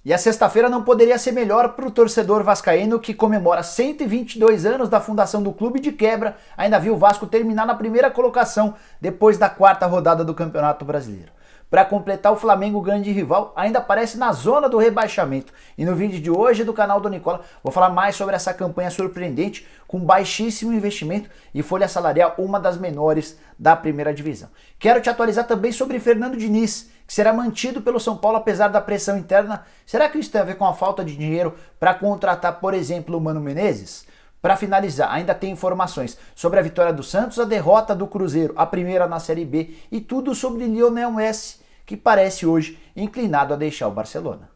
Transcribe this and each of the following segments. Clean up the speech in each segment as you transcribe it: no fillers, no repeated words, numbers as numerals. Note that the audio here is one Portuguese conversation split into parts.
E a sexta-feira não poderia ser melhor para o torcedor vascaíno, que comemora 122 anos da fundação do clube. De quebra, ainda viu o Vasco terminar na primeira colocação depois da quarta rodada do Campeonato Brasileiro. Para completar, o Flamengo, grande rival, ainda aparece na zona do rebaixamento. E no vídeo de hoje do canal do Nicola, vou falar mais sobre essa campanha surpreendente, com baixíssimo investimento e folha salarial, uma das menores da primeira divisão. Quero te atualizar também sobre Fernando Diniz, que será mantido pelo São Paulo apesar da pressão interna. Será que isso tem a ver com a falta de dinheiro para contratar, por exemplo, o Mano Menezes? Para finalizar, ainda tem informações sobre a vitória do Santos, a derrota do Cruzeiro, a primeira na Série B, e tudo sobre Lionel Messi, que parece hoje inclinado a deixar o Barcelona.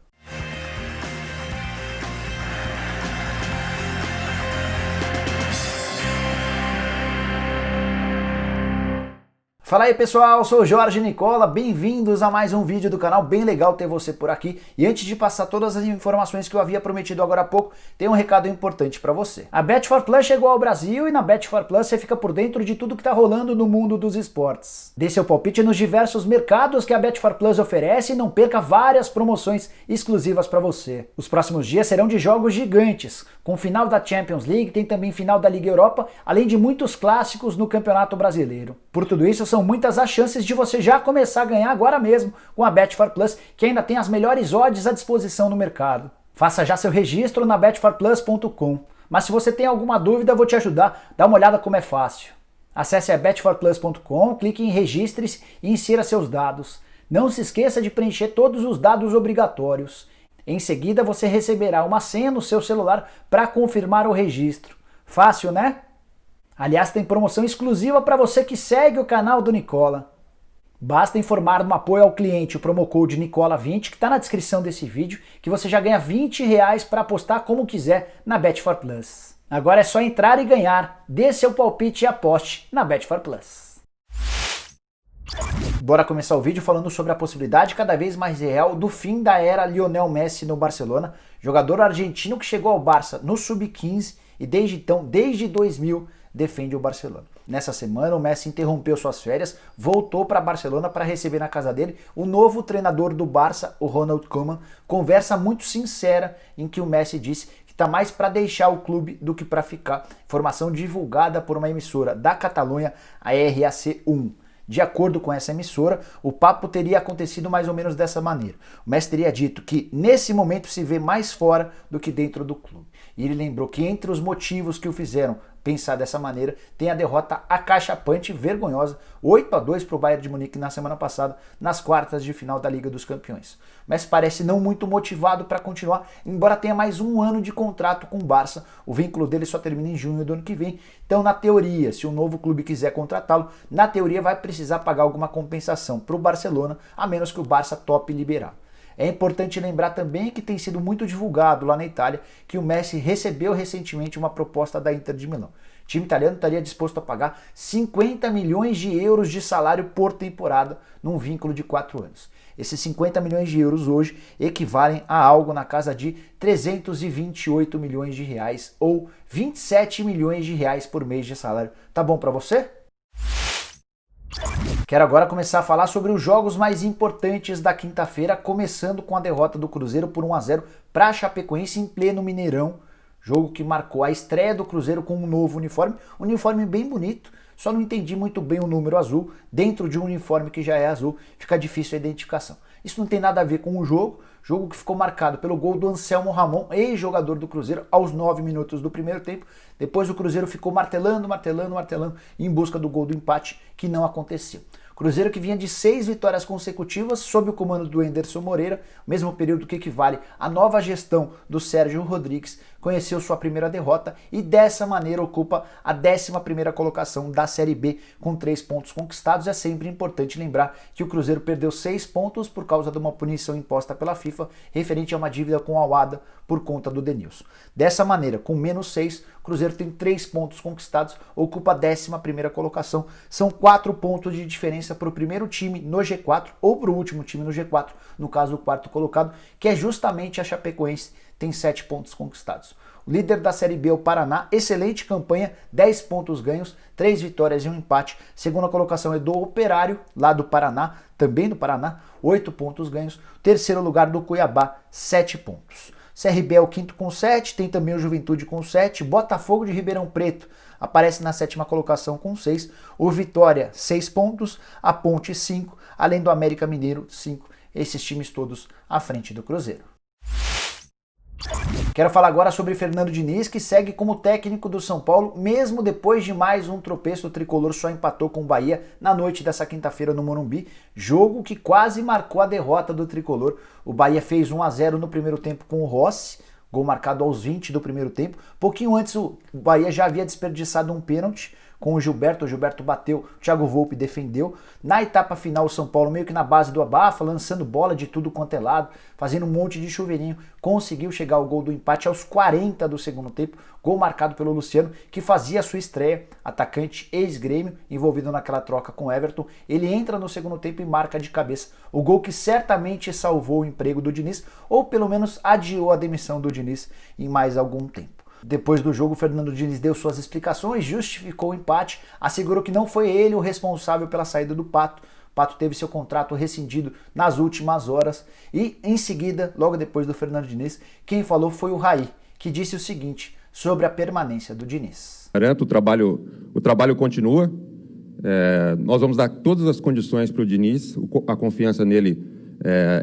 Fala aí pessoal, sou o Jorge Nicola, bem-vindos a mais um vídeo do canal, bem legal ter você por aqui. E antes de passar todas as informações que eu havia prometido agora há pouco, tem um recado importante para você. A Bet4Plus chegou ao Brasil e na Bet4Plus você fica por dentro de tudo que está rolando no mundo dos esportes. Dê seu palpite nos diversos mercados que a Bet4Plus oferece e não perca várias promoções exclusivas para você. Os próximos dias serão de jogos gigantes, com final da Champions League, tem também final da Liga Europa, além de muitos clássicos no Campeonato Brasileiro. Por tudo isso, são muitas as chances de você já começar a ganhar agora mesmo com a Bet4Plus, que ainda tem as melhores odds à disposição no mercado. Faça já seu registro na bet4plus.com. Mas se você tem alguma dúvida, eu vou te ajudar. Dá uma olhada como é fácil. Acesse a bet4plus.com, clique em registre-se e insira seus dados. Não se esqueça de preencher todos os dados obrigatórios. Em seguida, você receberá uma senha no seu celular para confirmar o registro. Fácil, né? Aliás, tem promoção exclusiva para você que segue o canal do Nicola. Basta informar no apoio ao cliente o promocode Nicola20, que está na descrição desse vídeo, que você já ganha R$20 para apostar como quiser na Bet4Plus. Agora é só entrar e ganhar. Dê seu palpite e aposte na Bet4Plus. Bora começar o vídeo falando sobre a possibilidade cada vez mais real do fim da era Lionel Messi no Barcelona, jogador argentino que chegou ao Barça no Sub-15 e desde então, desde 2000, defende o Barcelona. Nessa semana, o Messi interrompeu suas férias, voltou para Barcelona para receber na casa dele o novo treinador do Barça, o Ronald Koeman. Conversa muito sincera em que o Messi disse que está mais para deixar o clube do que para ficar. Informação divulgada por uma emissora da Catalunha, a RAC1. De acordo com essa emissora, o papo teria acontecido mais ou menos dessa maneira. O Messi teria dito que nesse momento se vê mais fora do que dentro do clube. E ele lembrou que entre os motivos que o fizeram pensar dessa maneira, tem a derrota acachapante e vergonhosa, 8-2 para o Bayern de Munique na semana passada, nas quartas de final da Liga dos Campeões. Mas parece não muito motivado para continuar, embora tenha mais um ano de contrato com o Barça. O vínculo dele só termina em junho do ano que vem. Então, na teoria, se um novo clube quiser contratá-lo, na teoria vai precisar pagar alguma compensação para o Barcelona, a menos que o Barça tope liberar. É importante lembrar também que tem sido muito divulgado lá na Itália que o Messi recebeu recentemente uma proposta da Inter de Milão. O time italiano estaria disposto a pagar 50 milhões de euros de salário por temporada num vínculo de 4 anos. Esses 50 milhões de euros hoje equivalem a algo na casa de 328 milhões de reais ou 27 milhões de reais por mês de salário. Tá bom para você? Quero agora começar a falar sobre os jogos mais importantes da quinta-feira, começando com a derrota do Cruzeiro por 1-0 para a Chapecoense em pleno Mineirão. Jogo que marcou a estreia do Cruzeiro com um novo uniforme bem bonito, só não entendi muito bem o número azul. Dentro de um uniforme que já é azul, fica difícil a identificação. Isso não tem nada a ver com o jogo que ficou marcado pelo gol do Anselmo Ramon, ex-jogador do Cruzeiro, aos 9 minutos do primeiro tempo. Depois o Cruzeiro ficou martelando em busca do gol do empate, que não aconteceu. Cruzeiro que vinha de 6 vitórias consecutivas sob o comando do Enderson Moreira, mesmo período que equivale à nova gestão do Sérgio Rodrigues, conheceu sua primeira derrota e dessa maneira ocupa a 11ª colocação da Série B com 3 pontos conquistados. É sempre importante lembrar que o Cruzeiro perdeu 6 pontos por causa de uma punição imposta pela FIFA referente a uma dívida com a UADA por conta do Denilson. Dessa maneira, com menos 6, o Cruzeiro tem 3 pontos conquistados, ocupa a 11ª colocação. São 4 pontos de diferença para o primeiro time no G4 ou para o último time no G4, no caso o quarto colocado, que é justamente a Chapecoense, tem 7 pontos conquistados. O líder da Série B é o Paraná, excelente campanha, 10 pontos ganhos, 3 vitórias e um empate. Segunda colocação é do Operário, lá do Paraná, também do Paraná, 8 pontos ganhos. Terceiro lugar do Cuiabá, 7 pontos. CRB é o quinto com 7, tem também o Juventude com 7, Botafogo de Ribeirão Preto aparece na sétima colocação com 6, o Vitória 6 pontos, a Ponte 5, além do América Mineiro 5, esses times todos à frente do Cruzeiro. Quero falar agora sobre Fernando Diniz, que segue como técnico do São Paulo, mesmo depois de mais um tropeço. O tricolor só empatou com o Bahia na noite dessa quinta-feira no Morumbi, jogo que quase marcou a derrota do tricolor. O Bahia fez 1-0 no primeiro tempo com o Rossi, gol marcado aos 20 do primeiro tempo. Pouquinho antes o Bahia já havia desperdiçado um pênalti com o Gilberto bateu, o Thiago Volpi defendeu. Na etapa final, o São Paulo meio que na base do abafa, lançando bola de tudo quanto é lado, fazendo um monte de chuveirinho, conseguiu chegar ao gol do empate aos 40 do segundo tempo, gol marcado pelo Luciano, que fazia a sua estreia, atacante ex-Grêmio, envolvido naquela troca com o Everton. Ele entra no segundo tempo e marca de cabeça o gol que certamente salvou o emprego do Diniz, ou pelo menos adiou a demissão do Diniz em mais algum tempo. Depois do jogo, o Fernando Diniz deu suas explicações, justificou o empate, assegurou que não foi ele o responsável pela saída do Pato. O Pato teve seu contrato rescindido nas últimas horas e, em seguida, logo depois do Fernando Diniz, quem falou foi o Raí, que disse o seguinte sobre a permanência do Diniz. O trabalho continua, nós vamos dar todas as condições para o Diniz, a confiança nele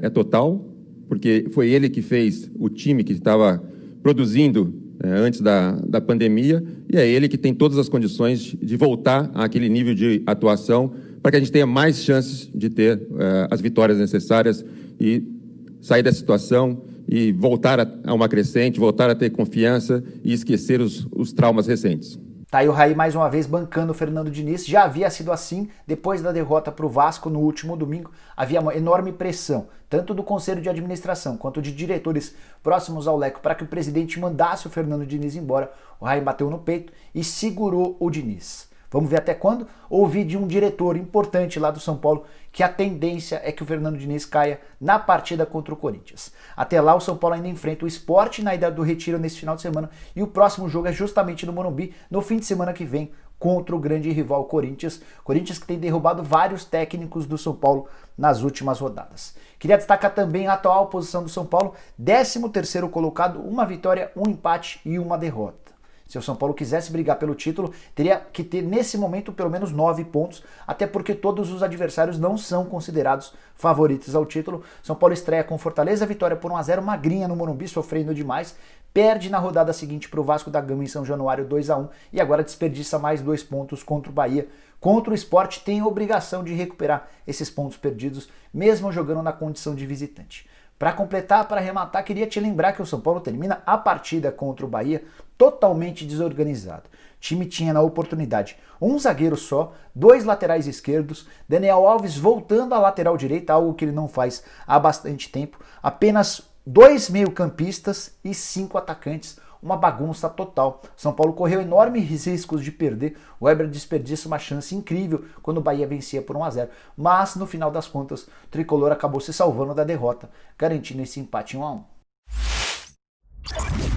é total, porque foi ele que fez o time que estava produzindo antes da pandemia, e é ele que tem todas as condições de voltar àquele nível de atuação para que a gente tenha mais chances de ter as vitórias necessárias e sair da situação e voltar a uma crescente, voltar a ter confiança e esquecer os traumas recentes. Tá aí o Raí mais uma vez bancando o Fernando Diniz. Já havia sido assim depois da derrota para o Vasco no último domingo. Havia uma enorme pressão, tanto do Conselho de Administração quanto de diretores próximos ao Leco, para que o presidente mandasse o Fernando Diniz embora. O Raí bateu no peito e segurou o Diniz. Vamos ver até quando? Ouvi de um diretor importante lá do São Paulo que a tendência é que o Fernando Diniz caia na partida contra o Corinthians. Até lá, o São Paulo ainda enfrenta o Sport na Ilha do Retiro nesse final de semana, e o próximo jogo é justamente no Morumbi, no fim de semana que vem, contra o grande rival Corinthians. Corinthians que tem derrubado vários técnicos do São Paulo nas últimas rodadas. Queria destacar também a atual posição do São Paulo, 13º colocado, uma vitória, um empate e uma derrota. Se o São Paulo quisesse brigar pelo título, teria que ter nesse momento pelo menos 9 pontos, até porque todos os adversários não são considerados favoritos ao título. São Paulo estreia com Fortaleza, vitória por 1-0, magrinha no Morumbi, sofrendo demais, perde na rodada seguinte para o Vasco da Gama em São Januário 2-1 e agora desperdiça mais 2 pontos contra o Bahia. Contra o Sport tem a obrigação de recuperar esses pontos perdidos, mesmo jogando na condição de visitante. Para completar, para arrematar, queria te lembrar que o São Paulo termina a partida contra o Bahia totalmente desorganizado. O time tinha na oportunidade um zagueiro só, 2 laterais esquerdos, Daniel Alves voltando à lateral direita, algo que ele não faz há bastante tempo, apenas 2 meio-campistas e 5 atacantes. Uma bagunça total. São Paulo correu enormes riscos de perder. O Weber desperdiça uma chance incrível quando o Bahia vencia por 1-0. Mas, no final das contas, o tricolor acabou se salvando da derrota, garantindo esse empate em 1-1.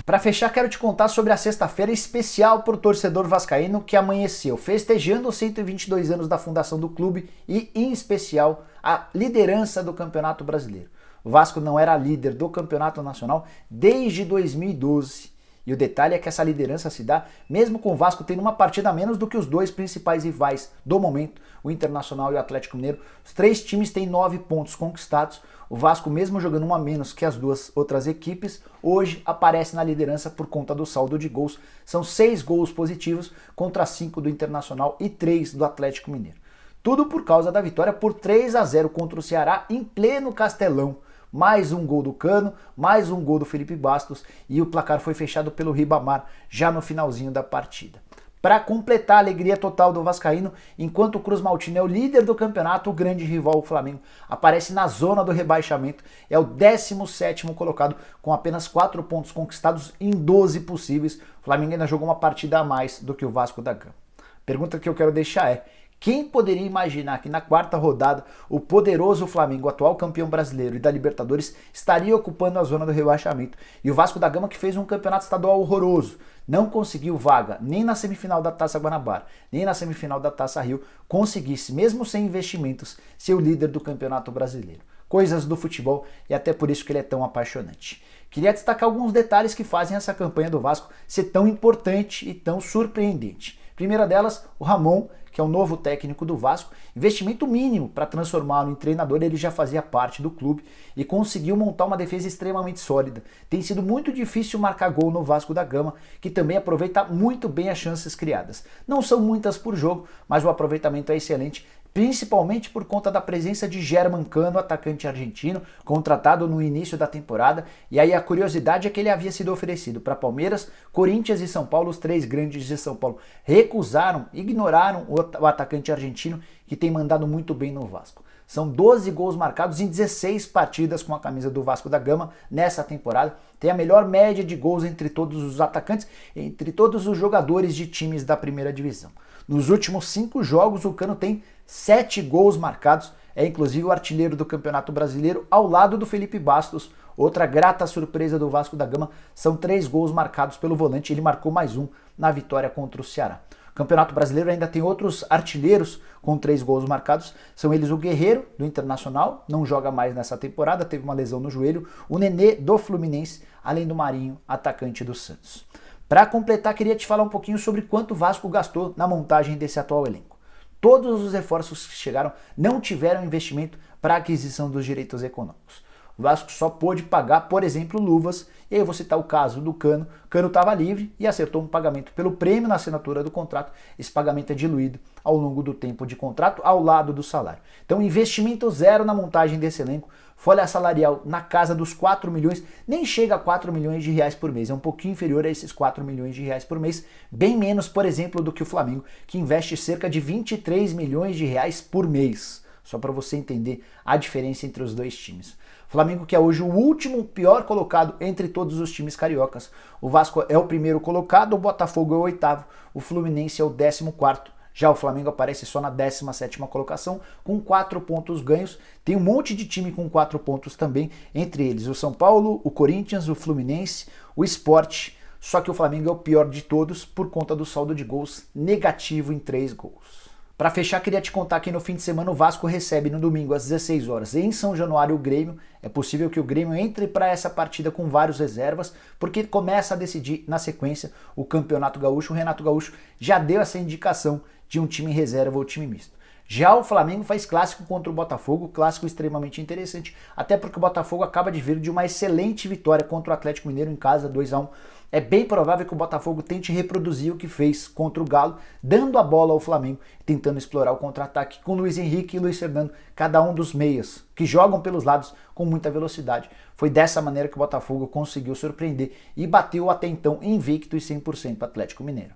Para fechar, quero te contar sobre a sexta-feira especial para o torcedor vascaíno que amanheceu festejando os 122 anos da fundação do clube e, em especial, a liderança do Campeonato Brasileiro. O Vasco não era líder do Campeonato Nacional desde 2012. E o detalhe é que essa liderança se dá mesmo com o Vasco tendo uma partida a menos do que os 2 principais rivais do momento, o Internacional e o Atlético Mineiro. Os 3 times têm 9 pontos conquistados. O Vasco, mesmo jogando um a menos que as 2 outras equipes, hoje aparece na liderança por conta do saldo de gols. São 6 gols positivos contra 5 do Internacional e 3 do Atlético Mineiro. Tudo por causa da vitória por 3-0 contra o Ceará em pleno Castelão. Mais um gol do Cano, mais um gol do Felipe Bastos e o placar foi fechado pelo Ribamar já no finalzinho da partida. Para completar a alegria total do vascaíno, enquanto o Cruz Maltino é o líder do campeonato, o grande rival, o Flamengo, aparece na zona do rebaixamento, é o 17º colocado com apenas 4 pontos conquistados em 12 possíveis. O Flamengo ainda jogou uma partida a mais do que o Vasco da Gama. A pergunta que eu quero deixar é: Quem poderia imaginar que na quarta rodada o poderoso Flamengo, atual campeão brasileiro e da Libertadores, estaria ocupando a zona do rebaixamento? E o Vasco da Gama, que fez um campeonato estadual horroroso, não conseguiu vaga nem na semifinal da Taça Guanabara, nem na semifinal da Taça Rio, conseguisse, mesmo sem investimentos, ser o líder do Campeonato Brasileiro. Coisas do futebol e até por isso que ele é tão apaixonante. Queria destacar alguns detalhes que fazem essa campanha do Vasco ser tão importante e tão surpreendente. Primeira delas, o Ramon, que é o novo técnico do Vasco, investimento mínimo para transformá-lo em treinador, ele já fazia parte do clube e conseguiu montar uma defesa extremamente sólida. Tem sido muito difícil marcar gol no Vasco da Gama, que também aproveita muito bem as chances criadas. Não são muitas por jogo, mas o aproveitamento é excelente, principalmente por conta da presença de Germán Cano, atacante argentino, contratado no início da temporada, e aí a curiosidade é que ele havia sido oferecido para Palmeiras, Corinthians e São Paulo, os três grandes de São Paulo recusaram, ignoraram o atacante argentino, que tem mandado muito bem no Vasco. São 12 gols marcados em 16 partidas com a camisa do Vasco da Gama nessa temporada. Tem a melhor média de gols entre todos os atacantes, entre todos os jogadores de times da primeira divisão. Nos últimos 5 jogos, o Cano tem 7 gols marcados, é inclusive o artilheiro do Campeonato Brasileiro, ao lado do Felipe Bastos. Outra grata surpresa do Vasco da Gama, são 3 gols marcados pelo volante, ele marcou mais um na vitória contra o Ceará. O Campeonato Brasileiro ainda tem outros artilheiros com 3 gols marcados, são eles o Guerreiro, do Internacional, não joga mais nessa temporada, teve uma lesão no joelho, o Nenê, do Fluminense, além do Marinho, atacante do Santos. Para completar, queria te falar um pouquinho sobre quanto o Vasco gastou na montagem desse atual elenco. Todos os reforços que chegaram não tiveram investimento para a aquisição dos direitos econômicos. O Vasco só pôde pagar, por exemplo, luvas, e aí eu vou citar o caso do Cano. Cano estava livre e acertou um pagamento pelo prêmio na assinatura do contrato. Esse pagamento é diluído ao longo do tempo de contrato, ao lado do salário. Então, investimento zero na montagem desse elenco, folha salarial na casa dos 4 milhões, nem chega a 4 milhões de reais por mês, é um pouquinho inferior a esses 4 milhões de reais por mês, bem menos, por exemplo, do que o Flamengo, que investe cerca de 23 milhões de reais por mês. Só para você entender a diferença entre os dois times. O Flamengo, que é hoje o último pior colocado entre todos os times cariocas. O Vasco é o primeiro colocado, o Botafogo é o oitavo, o Fluminense é o 14º. Já o Flamengo aparece só na 17ª colocação, com 4 pontos ganhos. Tem um monte de time com 4 pontos também, entre eles o São Paulo, o Corinthians, o Fluminense, o Sport. Só que o Flamengo é o pior de todos por conta do saldo de gols negativo em 3 gols. Para fechar, queria te contar que no fim de semana o Vasco recebe no domingo às 16 horas em São Januário o Grêmio. É possível que o Grêmio entre para essa partida com vários reservas, porque começa a decidir na sequência o Campeonato Gaúcho. O Renato Gaúcho já deu essa indicação de um time reserva ou time misto. Já o Flamengo faz clássico contra o Botafogo, clássico extremamente interessante, até porque o Botafogo acaba de vir de uma excelente vitória contra o Atlético Mineiro em casa, 2-1. É bem provável que o Botafogo tente reproduzir o que fez contra o Galo, dando a bola ao Flamengo, tentando explorar o contra-ataque com Luiz Henrique e Luiz Fernando, cada um dos meias, que jogam pelos lados com muita velocidade. Foi dessa maneira que o Botafogo conseguiu surpreender e bateu até então invicto e 100% Atlético Mineiro.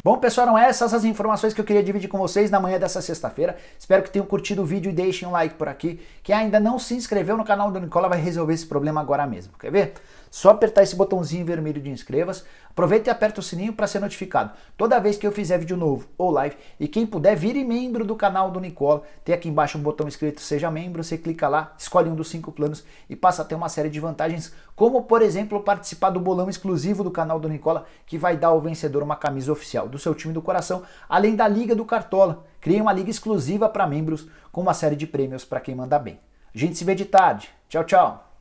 Bom, pessoal, eram essas as informações que eu queria dividir com vocês na manhã dessa sexta-feira. Espero que tenham curtido o vídeo e deixem um like por aqui. Quem ainda não se inscreveu no canal do Nicola vai resolver esse problema agora mesmo. Quer ver? Só apertar esse botãozinho vermelho de inscreva-se. Aproveita e aperta o sininho para ser notificado toda vez que eu fizer vídeo novo ou live. E quem puder, vire membro do canal do Nicola. Tem aqui embaixo um botão escrito Seja Membro. Você clica lá, escolhe um dos 5 planos e passa a ter uma série de vantagens, como, por exemplo, participar do bolão exclusivo do canal do Nicola, que vai dar ao vencedor uma camisa oficial do seu time do coração, além da Liga do Cartola. Criei uma liga exclusiva para membros com uma série de prêmios para quem manda bem. A gente se vê de tarde. Tchau, tchau.